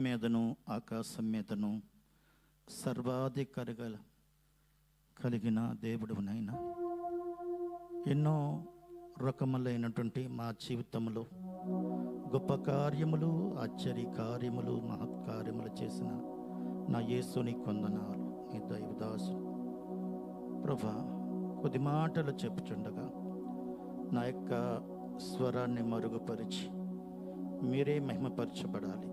మీదను ఆకాశం మీదను సర్వాధికారిగా కలిగిన దేవుడునైనా ఎన్నో రకములైనటువంటి మా జీవితంలో గొప్ప కార్యములు, ఆశ్చర్య కార్యములు, మహత్కార్యములు చేసిన నా యేసుని కొందనాలు. నీ దైవదాసు ప్రభా, కొద్ది మాటలు చెప్పుచుండగా నా యొక్క స్వరాన్ని మరుగుపరిచి మీరే మహిమపరచబడాలి.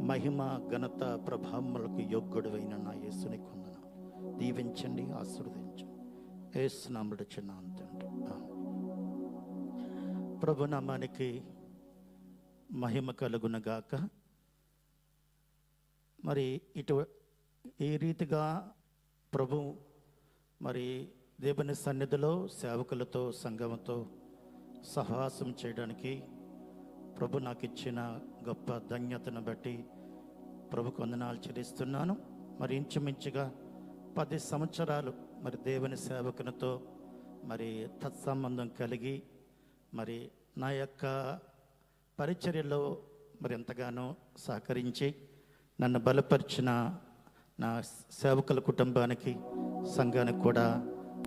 మహిమ, ఘనత, ప్రభావములకు యోగ్యుడైన నా యేసుని కొందనాలు. దీవించండి, ఆశీర్వదించండి. యేసు నామములో చిన్న తండ్రి. ప్రభు నామానికి మహిమ కలుగునగాక. మరి ఈ రీతిగా ప్రభు మరి దేవుని సన్నిధిలో సేవకులతో, సంఘముతో సహవాసం చేయడానికి ప్రభు నాకు ఇచ్చిన గొప్ప ధన్యతను బట్టి ప్రభుకు వందనాలు చెల్లిస్తున్నాను. మరి ఇంచుమించుగా 10 సంవత్సరాలు మరి దేవుని సేవకునితో మరి తత్సంబంధం కలిగి మరి నా యొక్క పరిచర్యలో మరి ఎంతగానో సహకరించి నన్ను బలపరిచిన నా సేవకుల కుటుంబానికి, సంఘానికి కూడా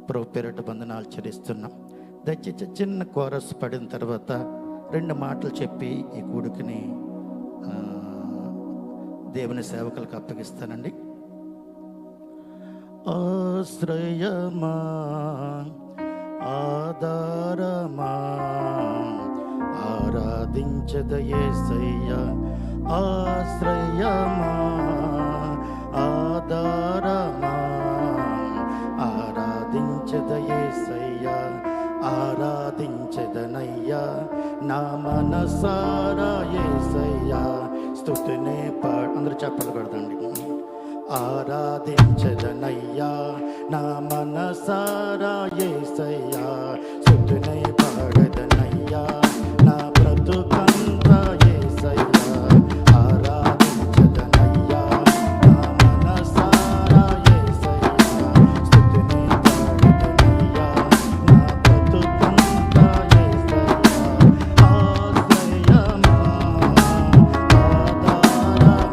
ప్రభు పేరిట వందనాలు చెల్లిస్తున్నాం. దయచేసి చిన్న కోరస్ పడిన తర్వాత 2 మాటలు చెప్పి ఈ కూడికని దేవుని సేవకులకు అప్పగిస్తానండి. ఆశ్రయమా, ఆధారమా, ఆరాధించద యేసయ్యా. ఆశ్రయమా, ఆధారమా, ఆరాధించద యేసయ్యా. ఆరాధించదనయ్యా నా మనసారా యేసయ్యా. స్తుతినే అందరూ చెప్పలు కొడదండి. ఆరాధించదనయ్యా నా మనసారా యేసయ్యా. స్తుతినే పాడదనయ్యా నా బ్రతుకంతా యేసయ్యా. ఆరాధించదనయ్యా నా మనసారా యేసయ్యా. స్తుతినే పాడదనయ్యా నా బ్రతుకంతా యేసయ్యా. ఆశ్రయమా, ఆధారమా,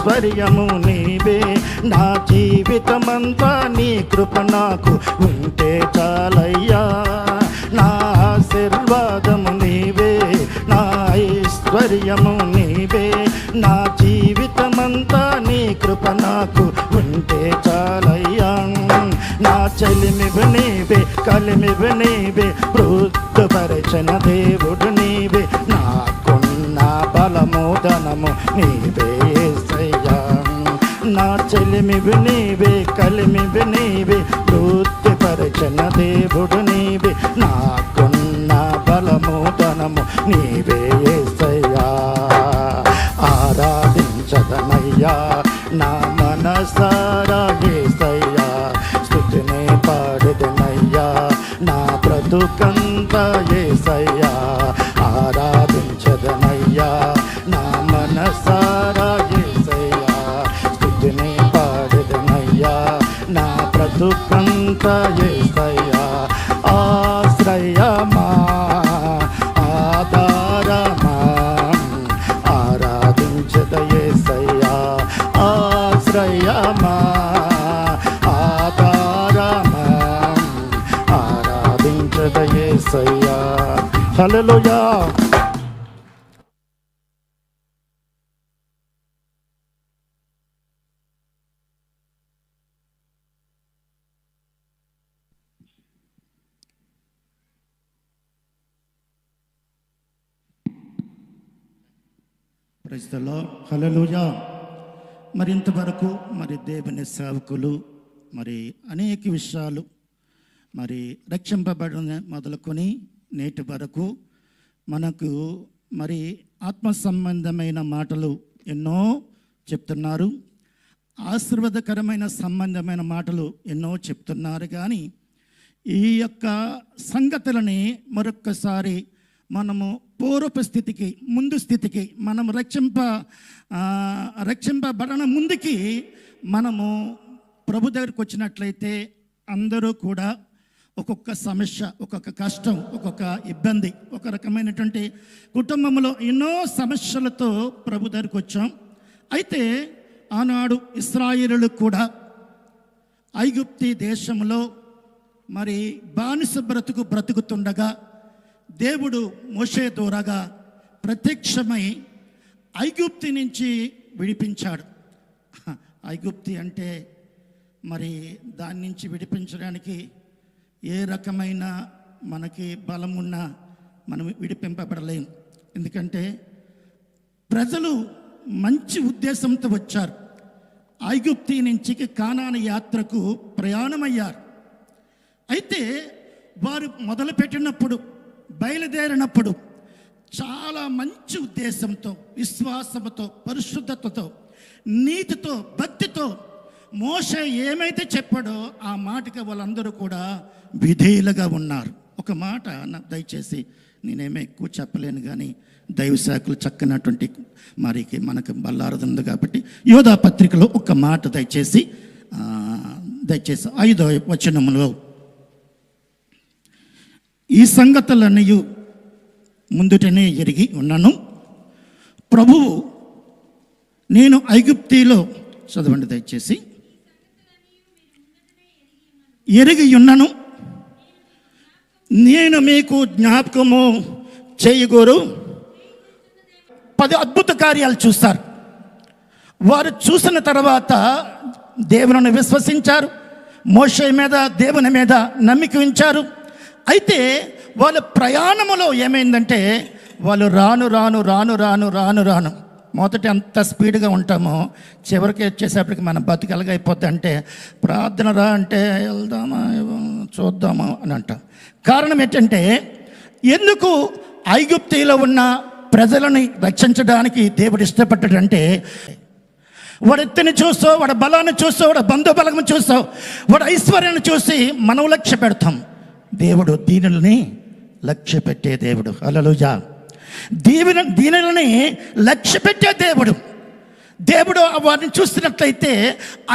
ఐశ్వర్యము నీవే, నా జీవితమంతా నీ కృప నాకు ఉంటే చాలయ్యా. నా ఆశీర్వాదము నీవే, నా ఐశ్వర్యము నీవే, నా జీవితమంతా నీ కృప నాకు ఉంటే చాలయ్యా. నా చలిమివి నీవే, కలిమివి నీవే, వృద్ధపరచన దేవుడు నీవే, నాకున్న బలము ధనము నీవే యేసయ్యా. నా చలిమివి నీవే, కలిమివి నీవే, వృద్ధపరచన దేవుడు నీవే, నాకున్న బలము ధనము నీవే యేసయ్యా. ఆరాధించదనయ్యా నా మనసారా యేసయ్యా, స్తుతిని పాడెదనయ్యా నా బ్రతుకంతా యేసయ్యా. ఆరాధించదనయ్యా నా మనసారా యేసయ్యా, స్తుతిని పాడెదనయ్యా నా బ్రతుకంతా యేసయ్యా. ఆశ్రయమా ఆధారమా ఆరాధించద యేసయ్యా. ఆశ్రయమా ఆధారమా ఆరాధించద యేసయ్యా. Hallelujah. Praise the Lord. Hallelujah. మరి ఇంతవరకు మరి దేవుని సేవకులు మరి అనేక విషయాలు మరి రక్షింపబడిన మొదలుకొని నేటి వరకు మనకు మరి ఆత్మ సంబంధమైన మాటలు ఎన్నో చెప్తున్నారు, ఆశీర్వాదకరమైన సంబంధమైన మాటలు ఎన్నో చెప్తున్నారు. కానీ ఈ యొక్క సంగతులని మరొక్కసారి మనము పూర్వపు స్థితికి, ముందు స్థితికి, మనము రక్షింపబడన ముందుకి మనము ప్రభు దగ్గరికి వచ్చినట్లయితే అందరూ కూడా ఒక్కొక్క సమస్య, ఒక్కొక్క కష్టం, ఒక్కొక్క ఇబ్బంది, ఒక రకమైనటువంటి కుటుంబంలో ఎన్నో సమస్యలతో ప్రభు దగ్గరికి వచ్చాం. అయితే ఆనాడు ఇశ్రాయేలులు కూడా ఐగుప్తి దేశంలో మరి బానిస బ్రతుకుతుండగా దేవుడు మోషే ద్వారాగా ప్రత్యక్షమై ఐగుప్తి నుంచి విడిపించాడు. ఐగుప్తి అంటే మరి దాని నుంచి విడిపించడానికి ఏ రకమైన మనకి బలం ఉన్నా మనం విడిపింపబడలేం. ఎందుకంటే ప్రజలు మంచి ఉద్దేశంతో వచ్చారు. ఐగుప్తి నుంచి కానాను యాత్రకు ప్రయాణమయ్యారు. అయితే వారు మొదలుపెట్టినప్పుడు, బయలుదేరినప్పుడు చాలా మంచి ఉద్దేశంతో, విశ్వాసంతో, పరిశుద్ధతతో, నీతితో, భక్తితో మోషే ఏమైతే చెప్పాడో ఆ మాటకి వాళ్ళందరూ కూడా విధేయులుగా ఉన్నారు. ఒక మాట దయచేసి, నేనేమీ ఎక్కువ చెప్పలేను కానీ దైవశాఖలు చక్కనటువంటి మరి మనకు బల్లారదుంది కాబట్టి యోధా పత్రికలో ఒక మాట దయచేసి 5వ వచనములో, ఈ సంగతులన్నీ ముందుటనే ఎరిగి ఉన్నాను, ప్రభువు నేను ఐగుప్తిలో, చదవండి దయచేసి, ఎరిగి ఉన్నాను, నేను మీకు జ్ఞాపకము చేయగోరు. 10 అద్భుత కార్యాలు చూస్తారు. వారు చూసిన తర్వాత దేవుని విశ్వసించారు, మోషే మీద, దేవుని మీద నమ్మిక ఉంచారు. అయితే వాళ్ళ ప్రయాణములో ఏమైందంటే, వాళ్ళు రాను మొదట ఎంత స్పీడ్గా ఉంటామో చివరికి వచ్చేసేపటికి మన బతుకు ఎలాగైపోద్ది అంటే, ప్రార్థన రా అంటే వెళ్దామా చూద్దామా అని అంటాం. కారణం ఏంటంటే, ఎందుకు ఐగుప్తిలో ఉన్న ప్రజలని రక్షించడానికి దేవుడు ఇష్టపడ్డాడంటే, వాడి ఎత్తుని చూస్తావు, వాడి బలాన్ని చూస్తావు, వాడి బంధుబలం చూస్తావు, వాడి ఐశ్వర్యాన్ని చూసి మనం లక్ష్య పెడతాం. దేవుడు దీనుల్ని లక్ష్య పెట్టే దేవుడు. హల్లెలూయా. దీనులని లక్ష్య పెట్టే దేవుడు వారిని చూస్తున్నట్లయితే,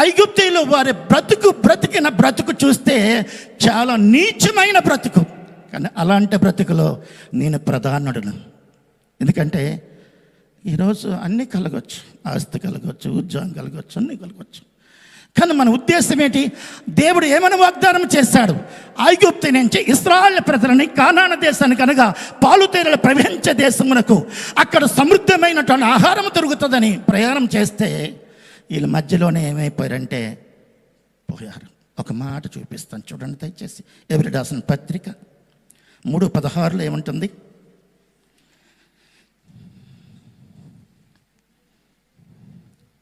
ఐగుప్తిలో వారి బ్రతికిన బ్రతుకు చూస్తే చాలా నీచమైన బ్రతుకు. కానీ అలాంటి బ్రతుకులో నేను ప్రధానుడును. ఎందుకంటే ఈరోజు అన్నీ కలగవచ్చు, ఆస్తి కలగవచ్చు, ఉద్యోగం కలగవచ్చు, అన్నీ కలగవచ్చు. కానీ మన ఉద్దేశం ఏంటి? దేవుడు ఏమైనా వాగ్దానం చేశాడు, ఐగుప్తు నుంచి ఇశ్రాయేలు ప్రజలని కానాను దేశానికి అనగా పాలుతేనెలు ప్రవహించే దేశమునకు అక్కడ సమృద్ధమైనటువంటి ఆహారం దొరుకుతుందని ప్రయాణం చేస్తే వీళ్ళ మధ్యలోనే ఏమైపోయారంటే పోయారు. ఒక మాట చూపిస్తాను చూడండి దయచేసి. ఎబ్రీ రాసిన పత్రిక 3:16 ఏముంటుంది?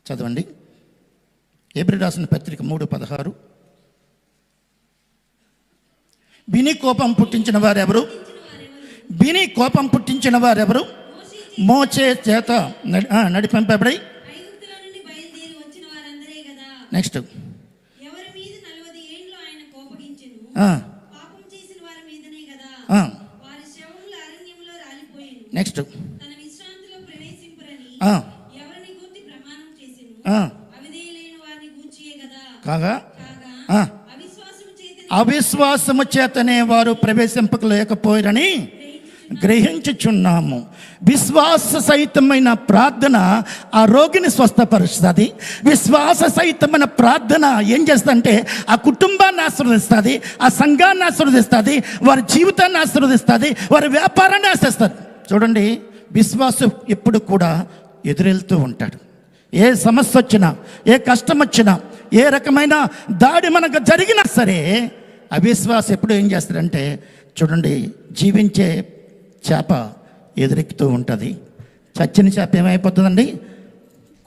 చదవండి. ఎబ్రీ రాసిన పత్రిక 3:16. విని కోపం పుట్టించిన వారెవరు? విని కోపం పుట్టించిన వారెవరు? మోషే చేత నడిపింపబడి. నెక్స్ట్ నెక్స్ట్ కాగా అవిశ్వాసము చేతనే వారు ప్రవేశింపలేకపోయారని గ్రహించుచున్నాము. విశ్వాస సహితమైన ప్రార్థన ఆ రోగిని స్వస్థపరుస్తుంది. విశ్వాస సహితమైన ప్రార్థన ఏం చేస్తుందంటే ఆ కుటుంబాన్ని ఆశీర్వదిస్తుంది, ఆ సంఘాన్ని ఆశీర్వదిస్తుంది, వారి జీవితాన్ని ఆశీర్వదిస్తుంది, వారి వ్యాపారాన్ని ఆశిస్తుంది. చూడండి, విశ్వాసం ఎప్పుడు కూడా ఎదురెళ్తూ ఉంటాడు. ఏ సమస్య వచ్చినా, ఏ కష్టం వచ్చినా, ఏ రకమైన దాడి మనకు జరిగినా సరే అవిశ్వాసం ఎప్పుడు ఏం చేస్తాడంటే చూడండి, జీవించే చేప ఎదురెక్కుతూ ఉంటుంది, చచ్చిన చేప ఏమైపోతుందండి?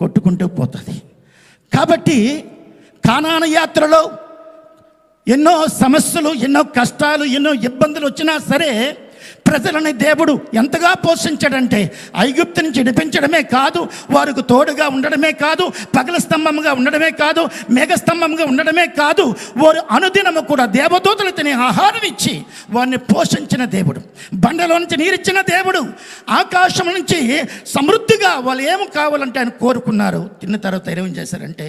కొట్టుకుంటూ పోతుంది. కాబట్టి కానాను యాత్రలో ఎన్నో సమస్యలు, ఎన్నో కష్టాలు, ఎన్నో ఇబ్బందులు వచ్చినా సరే ప్రజలని దేవుడు ఎంతగా పోషించాడంటే ఐగుప్తు నుంచి విడిపించడమే కాదు, వారికి తోడుగా ఉండడమే కాదు, పగల స్తంభంగా ఉండడమే కాదు, మేఘస్తంభంగా ఉండడమే కాదు, వారు అనుదినము కూడా దేవదూతలు తినే ఆహారం ఇచ్చి వారిని పోషించిన దేవుడు, బండలో నుంచి నీరిచ్చిన దేవుడు, ఆకాశం నుంచి సమృద్ధిగా వాళ్ళు ఏమి కావాలంటే ఆయన కోరుకున్నారు. తిన్న తర్వాత ఏం చేశారంటే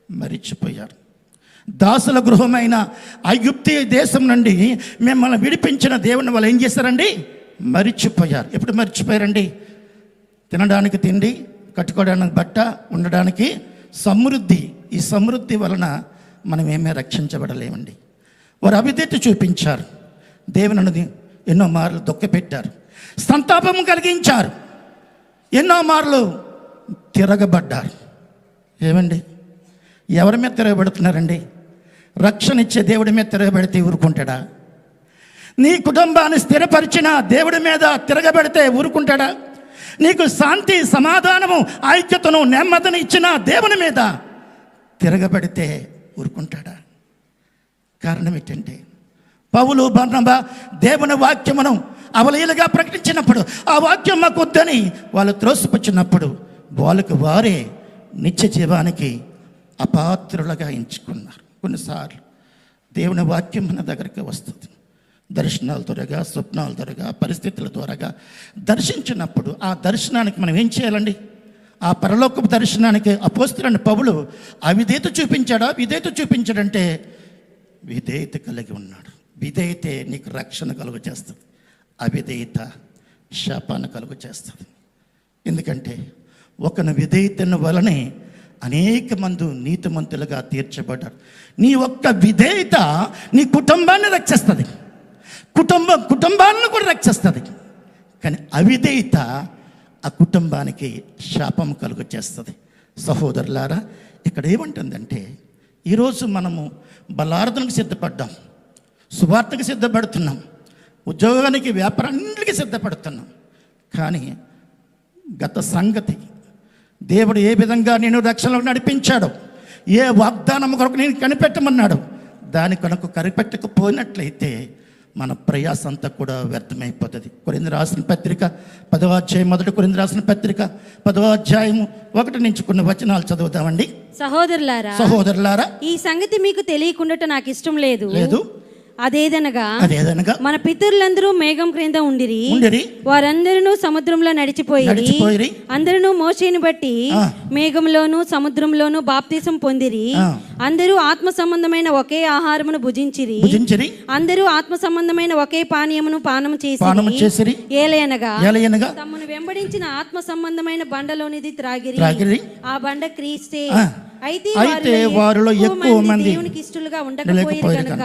మరిచిపోయారు. దాసుల గృహమైన ఐగుప్తు దేశం నుండి మిమ్మల్ని విడిపించిన దేవుని వాళ్ళు ఏం చేశారండి? మరిచిపోయారు. ఎప్పుడు మరిచిపోయారండి? తినడానికి తిండి, కట్టుకోవడానికి బట్ట, ఉండడానికి సమృద్ధి. ఈ సమృద్ధి వలన మనం ఏమీ రక్షించబడలేమండి. వారు అవిధేయత చూపించారు, దేవుని ఎన్నో మార్లు దుఃఖపెట్టారు, సంతాపం కలిగించారు, ఎన్నో మార్లు తిరగబడ్డారు. ఏమండి, ఎవరి మీద తిరగబడుతున్నారండి? రక్షణ ఇచ్చే దేవుడి మీద తిరగబడితే ఊరుకుంటాడా? నీ కుటుంబాన్ని స్థిరపరిచిన దేవుడి మీద తిరగబడితే ఊరుకుంటాడా? నీకు శాంతి, సమాధానము, ఐక్యతను, నెమ్మదిని ఇచ్చిన దేవుని మీద తిరగబడితే ఊరుకుంటాడా? కారణం ఏంటంటే పౌలు, బర్నబా దేవుని వాక్యమును అవలీలగా ప్రకటించినప్పుడు, ఆ వాక్యం మాకు వద్దని వాళ్ళు త్రోసిపుచ్చినప్పుడు వాళ్ళకు వారే నిత్య జీవానికి అపాత్రులుగా ఎంచుకున్నారు. కొన్నిసార్లు దేవుని వాక్యం మన దగ్గరికి వస్తుంది, దర్శనాల ద్వారాగా, స్వప్నాల ద్వారాగా, పరిస్థితుల ద్వారాగా దర్శించినప్పుడు ఆ దర్శనానికి మనం ఏం చేయాలండి? ఆ పరలోకపు దర్శనానికి అపోస్తలుడైన పౌలు అవిధేయత చూపించాడా? విధేయత చూపించాడంటే విధేయత కలిగి ఉన్నాడు. విధేయతే నీకు రక్షణ కలుగు చేస్తుంది, అవిధేయత శాపాన్ని కలుగు చేస్తుంది. ఎందుకంటే ఒకని విధేయతను వలనే అనేక మంది నీతిమంతులుగా తీర్చబడ్డారు. నీ ఒక్క విధేయత నీ కుటుంబాన్ని రక్షిస్తుంది, కుటుంబాలను కూడా రక్షిస్తుంది. కానీ అవిధేయత ఆ కుటుంబానికి శాపం కలుగు చేస్తుంది. సహోదరులారా, ఇక్కడ ఏమంటుందంటే ఈరోజు మనము బలార్థనకు సిద్ధపడ్డాం, సువార్తకు సిద్ధపడుతున్నాం, ఉద్యోగానికి, వ్యాపారానికి సిద్ధపడుతున్నాం. కానీ గత సంగతి, దేవుడు ఏ విధంగా నేను రక్షణలో నడిపించాడో, ఏ వాగ్దానం కొరకు నేను కనిపెట్టమన్నాడు, దాని కొరకు కనిపెట్టకపోయినట్లయితే మన ప్రయాస అంతా కూడా వ్యర్థమైపోతుంది. కొరింథీ రాసిన పత్రిక 10వ అధ్యాయం, మొదటి కొరింథీ రాసిన పత్రిక 10వ అధ్యాయము 1 నుంచి కొన్ని వచనాలు చదువుతామండి. సహోదరులారా, ఈ సంగతి మీకు తెలియకుండా నాకు ఇష్టం లేదు. అదేదనగా అదేదనగా మన పితరులందరూ మేఘం క్రింద ఉండిరి వారందరూ సముద్రంలో నడిచిపోయి అందరూ మోషేని బట్టి మేఘంలోను సముద్రంలోను బాప్తిసం పొందిరి. అందరూ ఆత్మ సంబంధమైన ఒకే ఆహారమును భుజించిరి. అందరూ ఆత్మ సంబంధమైన ఒకే పానీయమును పానం చేసిరి. ఏలయనగా తమను వెంబడించిన ఆత్మ సంబంధమైన బండలోనిది త్రాగిరి. ఆ బండ క్రీస్తే. అయితే వారిలో ఎక్కువ మంది దేవునికి ఇష్టలుగా ఉండకపోయిరి కనుక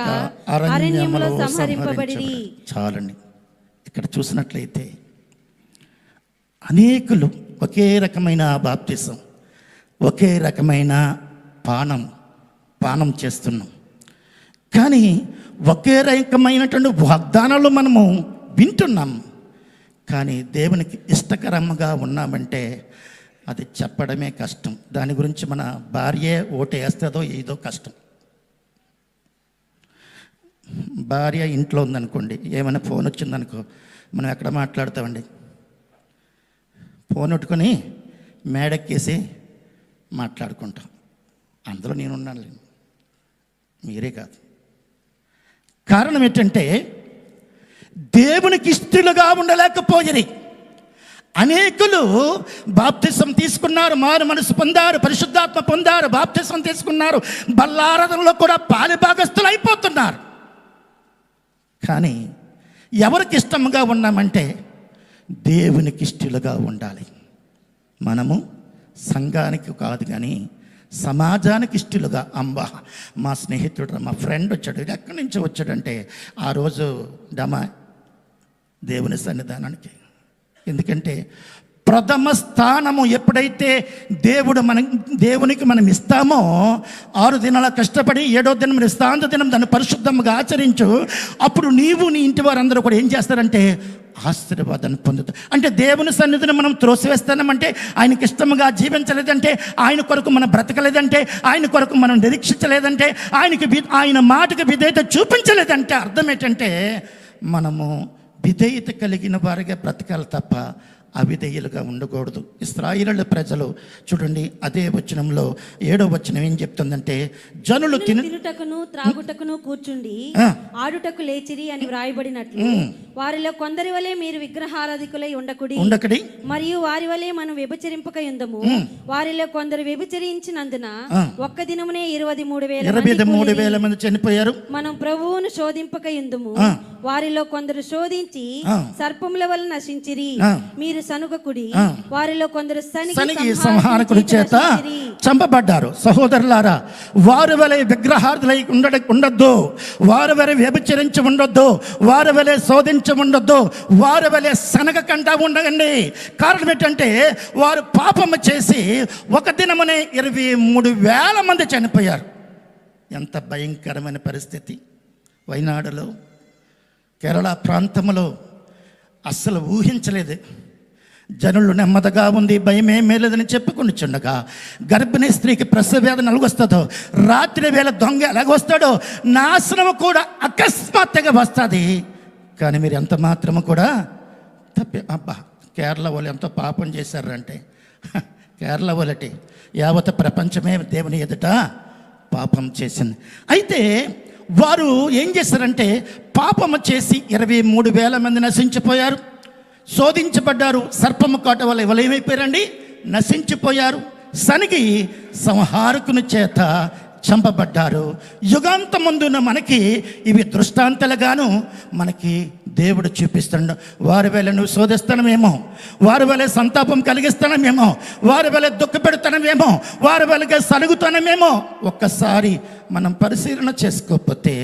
అరణ్యములో సంహరింపబడిరి. చాలండి. ఇక్కడ చూసినట్లయితే అనేకులు ఒకే రకమైన బాప్తిసం, ఒకే రకమైన పానం చేస్తున్నాం. కానీ ఒకే రకమైనటువంటి వాగ్దానాలు మనము వింటున్నాం. కానీ దేవునికి ఇష్టకరంగా ఉన్నామంటే అది చెప్పడమే కష్టం. దాని గురించి మన భార్యే ఓటు వేస్తుందో ఏదో కష్టం. భార్య ఇంట్లో ఉందనుకోండి, ఏమైనా ఫోన్ వచ్చిందనుకో, మనం ఎక్కడ మాట్లాడతామండి? ఫోన్ పెట్టుకొని మేడెక్కేసి మాట్లాడుకుంటాం. అందులో నేనున్నాను, మీరే కాదు. కారణం ఏంటంటే దేవునికి ఇష్టలుగా ఉండలేకపోయిరి. అనేకులు బాప్తిసం తీసుకున్నారు, మారు మనసు పొందారు, పరిశుద్ధాత్మ పొందారు, బాప్తిసం తీసుకున్నారు, బల్లారాధనలో కూడా పాలిభాగస్తులు అయిపోతున్నారు. కానీ ఎవరికి ఇష్టంగా ఉన్నామంటే దేవునికి ఇష్టలుగా ఉండాలి. మనము సంఘానికి కాదు కానీ సమాజానికి ఇష్టలుగా. మా స్నేహితుడు, మా ఫ్రెండ్ వచ్చాడు, ఎక్కడి నుంచి వచ్చాడంటే ఆ రోజు దేవుని సన్నిధానానికి. ఎందుకంటే ప్రథమ స్థానము ఎప్పుడైతే దేవునికి మనం ఇస్తామో, 6 దినాల కష్టపడి 7వ దినం విశ్రాంతి దినం దాన్ని పరిశుద్ధంగా ఆచరించు. అప్పుడు నీవు నీ ఇంటి వారందరూ కూడా ఏం చేస్తారంటే ఆశీర్వాదాన్ని పొందుతారు. అంటే దేవుని సన్నిధిని మనం త్రోసివేస్తామంటే, ఆయనకి ఇష్టముగా జీవించలేదంటే, ఆయన కొరకు మనం బ్రతకలేదంటే, ఆయన కొరకు మనం నిరీక్షించలేదంటే, ఆయన మాటకి విధేయత చూపించలేదంటే అర్థం ఏంటంటే మనము విధేయత కలిగిన వారిగా బ్రతకాలి తప్ప అవిధేయులుగా ఉండకూడదు. ఇశ్రాయేలు ప్రజలు చూడండి, అదే వచనంలో 7వ వచనం ఏం చెప్తుందంటే, జనులు తినుటకును త్రాగుటకును కూర్చుండి ఆడుటకు లేచిరి అని వ్రాయబడినట్లు వారిలో కొందరి వలె మీరు విగ్రహారాధికులై ఉండకుడి మరియు వారి వలె మనం వ్యభిచరింపక యుందము. వారిలో కొందరు వ్యభిచరించినందున ఒక్క దినమునే 23,000 మంది చనిపోయారు. మనం ప్రభువును శోధింపక యుందము. వారిలో కొందరు శోధించి సర్పముల వల్ల నశించిరి. మీరు సనుగకుడి. వారిలో కొందరు సనిగి సంహారకుడి చేత చంపబడ్డారు. సహోదరులారా, వారి వలె విగ్రహార్థులై ఉండొద్దు, వారి వలె వ్యభిచరించి ఉండొద్దు, వారి వలె శోధించి ఉండొద్దు, వారి వలె సనగకుండా ఉండకండి. కారణం ఏంటంటే వారు పాపము చేసి ఒక దినమునే 23,000 మంది చనిపోయారు. ఎంత భయంకరమైన పరిస్థితి! వైనాడులో, కేరళ ప్రాంతంలో అస్సలు ఊహించలేదు. జనులు నెమ్మదిగా ఉంది, భయమేమీ లేదని చెప్పుకొని చుండగా గర్భిణీ స్త్రీకి ప్రసవ వేదన ఎలాగొస్తుందో, రాత్రి వేళ దొంగ ఎలాగొస్తాడో, నాశనము కూడా అకస్మాత్తుగా వస్తుంది. కానీ మీరు ఎంత మాత్రము కూడా కేరళ వాళ్ళు ఎంతో పాపం చేశారంటే, కేరళ వాళ్ళటి యావత్ ప్రపంచమే దేవుని ఎదుట పాపం చేసింది. అయితే వారు ఏం చేశారంటే పాపము చేసి 23,000 మంది నశించిపోయారు, శోధించబడ్డారు. సర్పము కాట వల్ల ఎవరు ఏమైపోయారండి? నశించిపోయారు. సనిగి సంహారకుని చేత చంపబడ్డారు. యుగాంతమందున మనకి ఇవి దృష్టాంతాలుగాను మనకి దేవుడు చూపిస్తాడు. వారి వేళ నువ్వు శోధిస్తానమేమో, వారి వేళ సంతాపం కలిగిస్తానమేమో, వారి వేళ దుఃఖపెడతానమేమో, వారి వేళగా సలుగుతానమేమో. ఒక్కసారి మనం పరిశీలన చేసుకోకపోతే,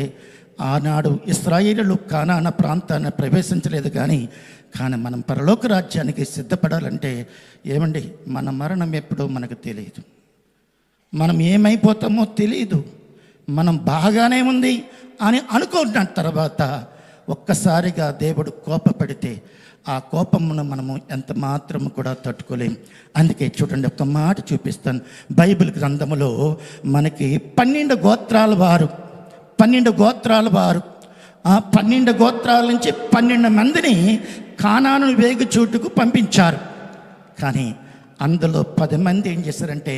ఆనాడు ఇశ్రాయేలీయులు కానాన ప్రాంతాన్ని ప్రవేశించలేదు. కానీ మనం పరలోక రాజ్యానికి సిద్ధపడాలంటే ఏమండి, మన మరణం ఎప్పుడో మనకు తెలియదు, మనం ఏమైపోతామో తెలియదు. మనం బాగానే ఉంది అని అనుకున్న తర్వాత ఒక్కసారిగా దేవుడు కోపపడితే ఆ కోపమును మనము ఎంత మాత్రము కూడా తట్టుకోలేం. అందుకే చూడండి, ఒక మాట చూపిస్తాను. బైబిల్ గ్రంథములో మనకి 12 గోత్రాల వారు ఆ 12 గోత్రాల నుంచి 12 మందిని కానాను వేగు చోటుకు పంపించారు. కానీ అందులో 10 మంది ఏం చేశారంటే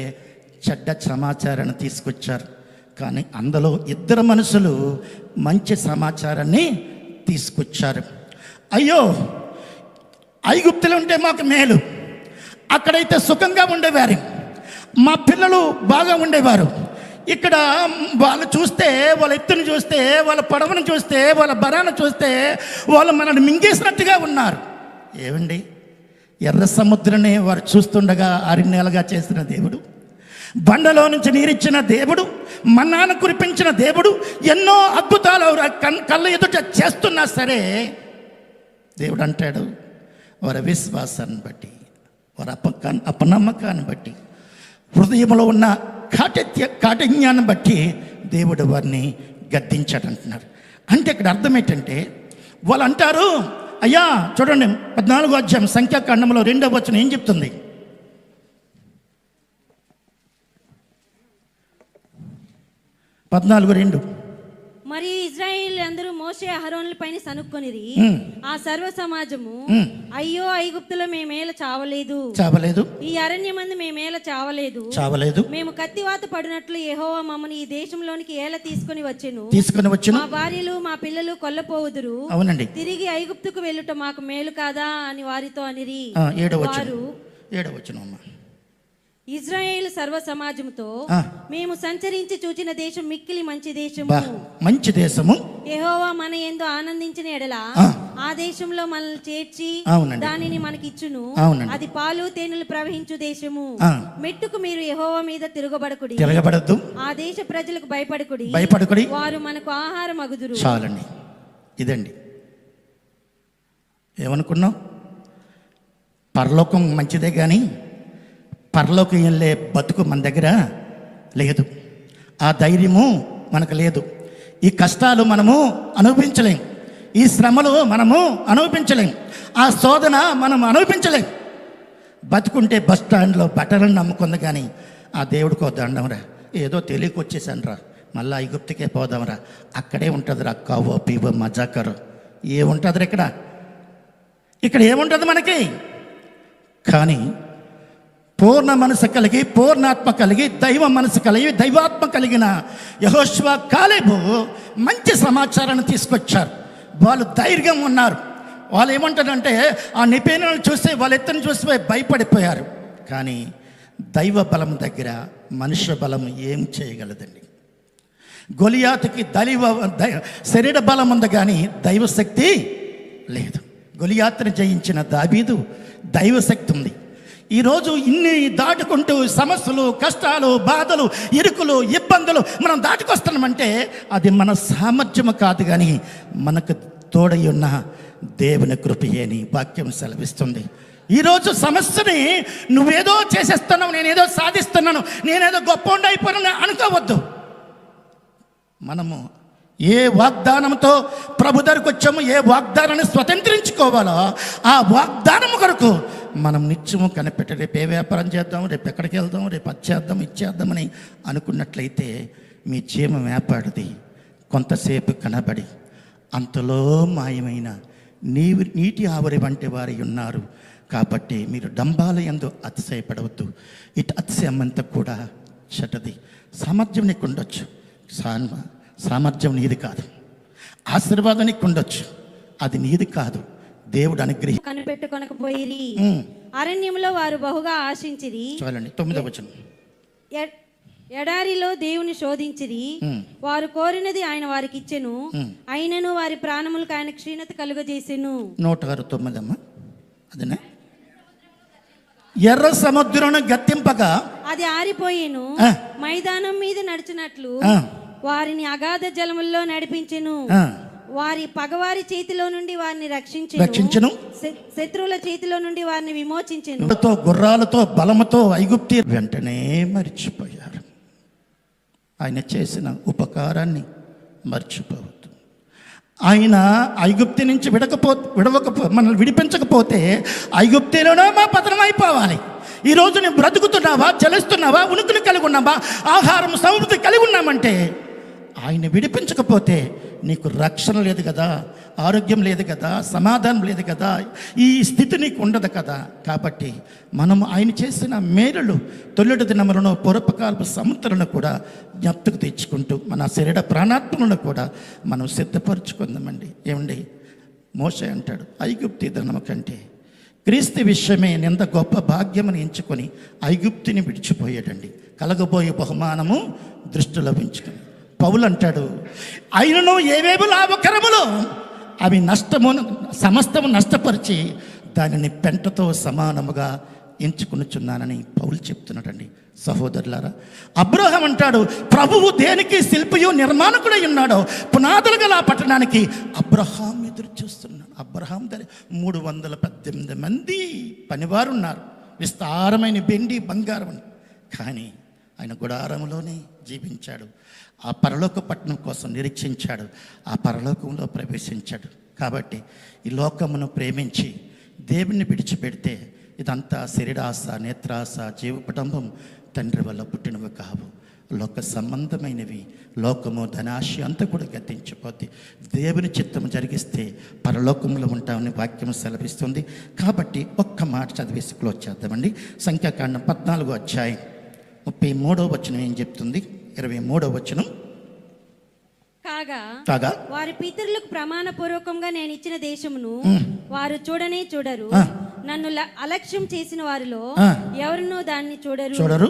చెడ్డ సమాచారాన్ని తీసుకొచ్చారు. కానీ అందులో ఇద్దరు మనుషులు మంచి సమాచారాన్ని తీసుకొచ్చారు. అయ్యో, ఐగుప్తులు ఉంటే మాకు మేలు, అక్కడైతే సుఖంగా ఉండేవారు, మా పిల్లలు బాగా ఉండేవారు. ఇక్కడ వాళ్ళు చూస్తే, వాళ్ళ ఎత్తును చూస్తే, వాళ్ళ పొడవును చూస్తే, వాళ్ళ బరాన్ని చూస్తే వాళ్ళు మనల్ని మింగేసినట్టుగా ఉన్నారు. ఏమండి, ఎర్ర సముద్రాన్ని వారు చూస్తుండగా 6 నెలలుగా చేసిన దేవుడు, బండలో నుంచి నీరిచ్చిన దేవుడు, మన్నాను కురిపించిన దేవుడు, ఎన్నో అద్భుతాలు కళ్ళ ఎదుట చేస్తున్నా సరే దేవుడు అంటాడు, వారి విశ్వాసాన్ని బట్టి, వారి అపనమ్మకాన్ని బట్టి, హృదయంలో ఉన్న కాఠిన్యాన్ని బట్టి దేవుడు వారిని గద్దించాడంటున్నారు. అంటే ఇక్కడ అర్థం ఏంటంటే, వాళ్ళు అంటారు, అయ్యా చూడండి 14వ అధ్యాయం సంఖ్యాకాండంలో 2వ వచనం ఏం చెప్తుంది? 14:2. మరి ఇజ్రాయేల్ అందరూ మోషే అహరోనుల పైన సనుక్కొనిరి. ఆ సర్వ సమాజము, అయ్యో ఐగుప్తులో మేమేల చావలేదు, ఈ అరణ్యమందు మేమేల చావలేదు, మేము కత్తివాత పడినట్లు యెహోవా మమ్మల్ని ఈ దేశంలోనికి ఏల తీసుకొని వచ్చెను, మా భార్యలు మా పిల్లలు కొల్లపోవుదురు. అవునండి, తిరిగి ఐగుప్తుకు వెళ్ళుట మాకు మేలు కాదా అని వారితో అనిరి. 7వ వచనం. ఇజ్రాయేలు సర్వ సమాజంతో, మేము సంచరించి చూచిన దేశం మిక్కిలి మంచి దేశము, యెహోవా మన యందు ఆనందించిన ఎడల ఆ దేశంలో మనల్ని చేర్చి దానిని మనకిచ్చును. అది పాలు తేనెలు ప్రవహించు దేశము. మెట్టుకు మీరు యెహోవా మీద తిరగబడద్దు, ఆ దేశ ప్రజలకు భయపడకుడి, వారు మనకు ఆహారం అగుదురు. చాలండి, ఇదండి. ఏమనుకున్నావు? పరలోకం మంచిదే కానీ పరలోకం వెళ్ళే బతుకు మన దగ్గర లేదు. ఆ ధైర్యము మనకు లేదు. ఈ కష్టాలు మనము అనుభవించలేం, ఈ శ్రమలు మనము అనుభవించలేం, ఆ శోధన మనం అనుభవించలేం. బతుకుంటే బస్ స్టాండ్లో బట్టలను నమ్ముకుంది కానీ ఆ దేవుడికో దండంరా, ఏదో తెలియక వచ్చేసాను రా, మళ్ళీ ఐగుప్తుకే పోదాంరా, అక్కడే ఉంటుందిరా కావో పీవో మజాకరు, ఏముంటుంది ఇక్కడ ఏముంటుంది మనకి? కానీ పూర్ణ మనసు కలిగి, పూర్ణాత్మ కలిగి, దైవ మనసు కలిగి, దైవాత్మ కలిగిన యెహోషువ, కాలేబు మంచి సమాచారాన్ని తీసుకొచ్చారు. వాళ్ళు ధైర్యం ఉన్నారు. వాళ్ళు ఏమంటారంటే, ఆ నిపేనలను చూస్తే, వాళ్ళ ఎత్తును చూస్తే భయపడిపోయారు. కానీ దైవ బలం దగ్గర మనుష్య బలం ఏం చేయగలదండి? గొలియాతుకి శరీర బలం ఉంది కానీ దైవశక్తి లేదు. గొలియాతుని జయించిన దావీదు దైవశక్తి ఉంది. ఈరోజు ఇన్ని దాటుకుంటూ సమస్యలు, కష్టాలు, బాధలు, ఇరుకులు, ఇబ్బందులు మనం దాటుకొస్తున్నామంటే అది మన సామర్థ్యము కాదు కానీ మనకు తోడై ఉన్న దేవుని కృపయని వాక్యం సెలవిస్తుంది. ఈరోజు సమస్యని నువ్వేదో చేసేస్తున్నావు, నేనేదో సాధిస్తున్నాను, నేనేదో గొప్ప అయిపోయినా అనుకోవద్దు. మనము ఏ వాగ్దానంతో ప్రభు దగ్గరకు వచ్చామో, ఏ వాగ్దానాన్ని స్వతంత్రించుకోవాలో ఆ వాగ్దానం కొరకు మనం నిత్యము కనిపెట్టి రేపు ఏ వ్యాపారం చేద్దాం, రేపు ఎక్కడికి వెళ్దాం, రేపు ఇచ్చేద్దామని అనుకున్నట్లయితే మీ జీవం వ్యాపాడిది కొంతసేపు కనబడి అంతలో మాయమైన నీటి ఆవరి వంటి వారి ఉన్నారు. కాబట్టి మీరు డంబాల యందు అతిశయపడవద్దు. ఇటు అతిశయం అంతా కూడా చెడ్డది. సామర్థ్యం నీకు ఉండొచ్చు, సామర్థ్యం నీది కాదు. ఆశీర్వాదం నీకు ఉండొచ్చు, అది నీది కాదు, దేవుడు కనిపెట్టుకొనకపోయిరి. అరణ్యంలో వారు బహుగా ఆశించిరి. చూడండి 9వ వచనం. ఎడారిలో దేవుని శోధించిరి, వారు కోరినది ఆయన వారికి ఇచ్చెను, అయినను వారి ప్రాణములకు ఆయన క్షీణత కలుగజేసెను. 169. అదేనా? ఎర్ర సముద్రం గద్దింపగా అది ఆరిపోయేను, మైదానం మీద నడిచినట్లు వారిని అగాధ జలముల్లో నడిపించెను. వారి పగవారి చేతిలో నుండి వారిని రక్షించెను, శత్రువుల చేతిలో నుండి వారిని విమోచించెను. గుర్రాలతో బలముతో ఐగుప్తీ వెంటనే మర్చిపోయారు. ఆయన చేసిన ఉపకారాన్ని మర్చిపోవద్దు. ఆయన ఐగుప్తి నుంచి మనల్ని విడిపించకపోతే ఐగుప్తిలోనే మా పతనం అయిపోవాలి. ఈరోజు నువ్వు బ్రతుకుతున్నావా, చలిస్తున్నావా, ఉనికిని కలిగి ఉన్నావా, ఆహారం సమృద్ధి కలిగి ఉన్నామంటే ఆయన విడిపించకపోతే నీకు రక్షణ లేదు కదా, ఆరోగ్యం లేదు కదా, సమాధానం లేదు కదా, ఈ స్థితి నీకు ఉండదు కదా. కాబట్టి మనం ఆయన చేసిన మేలులు తొలిటి దినములను పూర్వకాలపు సంవత్సరాలను కూడా జ్ఞప్తికి తెచ్చుకుంటూ మన శరీర ప్రాణాత్మలను కూడా మనం సిద్ధపరచుకుందామండి. ఏమండి, మోషే అంటాడు, ఐగుప్తు ధనము కంటే క్రీస్తు విషయమే నింద గొప్ప భాగ్యమని ఎంచుకొని ఐగుప్తుని విడిచిపోయాడండి, కలగబోయే బహుమానము దృష్టిలో ఉంచుకొని. పౌలు అంటాడు, ఆయనను ఏవేవి లాభకరములు అవి సమస్తము నష్టపరిచి దానిని పెంటతో సమానముగా ఎంచుకొనుచున్నానని పౌలు చెప్తున్నాడండి. సహోదరులారా, అబ్రహాం అంటాడు, ప్రభువు దేనికి శిల్పియు నిర్మాణకుడై ఉన్నాడో పునాదులు గల ఆ పట్టణానికి అబ్రహాం ఎదురు చూస్తున్నాడు. అబ్రహాం దగ్గర 318 మంది పనివారు ఉన్నారు, విస్తారమైన వెండి బంగారం. కానీ ఆయన గుడారంలోనే జీవించాడు, ఆ పరలోక పట్టణం కోసం నిరీక్షించాడు, ఆ పరలోకంలో ప్రవేశించాడు. కాబట్టి ఈ లోకమును ప్రేమించి దేవుణ్ణి విడిచిపెడితే ఇదంతా శరీరాశ, నేత్రాశ, జీవకుటుంబం తండ్రి వల్ల పుట్టినవి కావు, లోక సంబంధమైనవి. లోకము, ధనాశ అంతా కూడా గతించిపోద్ది. దేవుని చిత్తము జరిగిస్తే పరలోకంలో ఉంటామని వాక్యం సెలవిస్తుంది. కాబట్టి ఒక్క మాట చదివేసి క్లోజ్ చేద్దామండి. సంఖ్యాకాండం 14వ అధ్యాయం 33వ వచనం ఏం చెప్తుంది? 23వ వచనం, కాగా వారి పితరులకు ప్రమాణ పూర్వకంగా నేను ఇచ్చిన దేశమును వారు చూడనే చూడరు, నన్ను అలక్ష్యం చేసిన వారిలో ఎవరునూ దాన్ని చూడరు.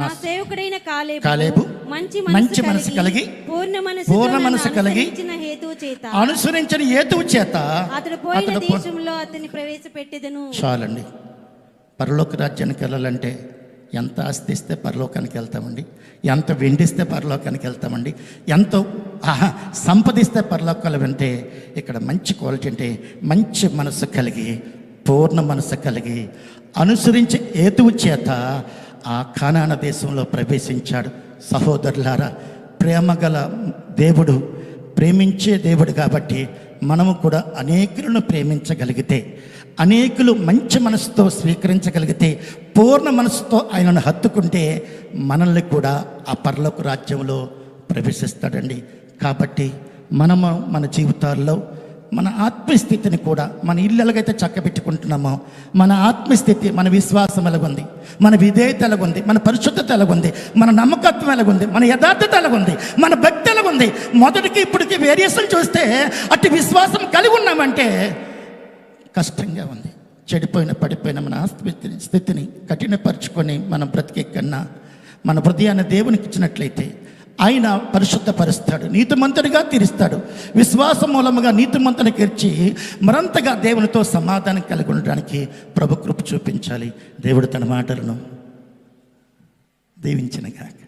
నా సేవకుడైన కాలేబు మంచి మనసు కలిగి పూర్ణ మనసు కలిగి అనుసరించిన హేతువు చేత అతడు పోయిన దేశంలో అతన్ని ప్రవేశపెట్టెదను. చాలండి. పరలోక రాజ్యానికి వెళ్ళాలంటే ఎంత ఆస్తి ఇస్తే పరలోకానికి వెళ్తామండి, ఎంత వెండిస్తే పరలోకానికి వెళ్తామండి, ఎంతో సంపదిస్తే పరలోకాలు అంటే ఇక్కడ మంచి క్వాలిటీ అంటే మంచి మనసు కలిగి, పూర్ణ మనసు కలిగి అనుసరించే హేతువు చేత ఆ కానాన దేశంలో ప్రవేశించాడు. సహోదరులారా, ప్రేమగల దేవుడు, ప్రేమించే దేవుడు కాబట్టి మనము కూడా అనేకులను ప్రేమించగలిగితే, అనేకులు మంచి మనసుతో స్వీకరించగలిగితే, పూర్ణ మనసుతో ఆయనను హత్తుకుంటే మనల్ని కూడా ఆ పరలోక రాజ్యంలో ప్రవేశిస్తాడండి. కాబట్టి మనము మన జీవితాల్లో మన ఆత్మస్థితిని కూడా, మన ఇల్లు ఎలాగైతే చక్కబెట్టుకుంటున్నామో మన ఆత్మస్థితి, మన విశ్వాసం ఎలాగుంది, మన విధేయత ఎలాగుంది, మన పరిశుద్ధత ఎలాగుంది, మన నమ్మకత్వం ఎలాగుంది, మన యథార్థత ఎలాగుంది, మన భక్తి ఎలాగుంది, మొదటికి ఇప్పటికి వేరియేషన్ చూస్తే అటు విశ్వాసం కలిగి ఉన్నామంటే కష్టంగా ఉంది. పడిపోయిన మన స్థితిని కఠినపరుచుకొని మనం బ్రతికే కన్నా మన హృదయాన్ని దేవునికి ఇచ్చినట్లయితే ఆయన పరిశుద్ధపరుస్తాడు, నీతిమంతుడిగా తీరుస్తాడు. విశ్వాసం మూలముగా నీతిమంతుని తీర్చి మరంతగా దేవునితో సమాధానం కలిగి ఉండడానికి ప్రభు కృప చూపించాలి. దేవుడు తన మాటలను దీవించిన గాక.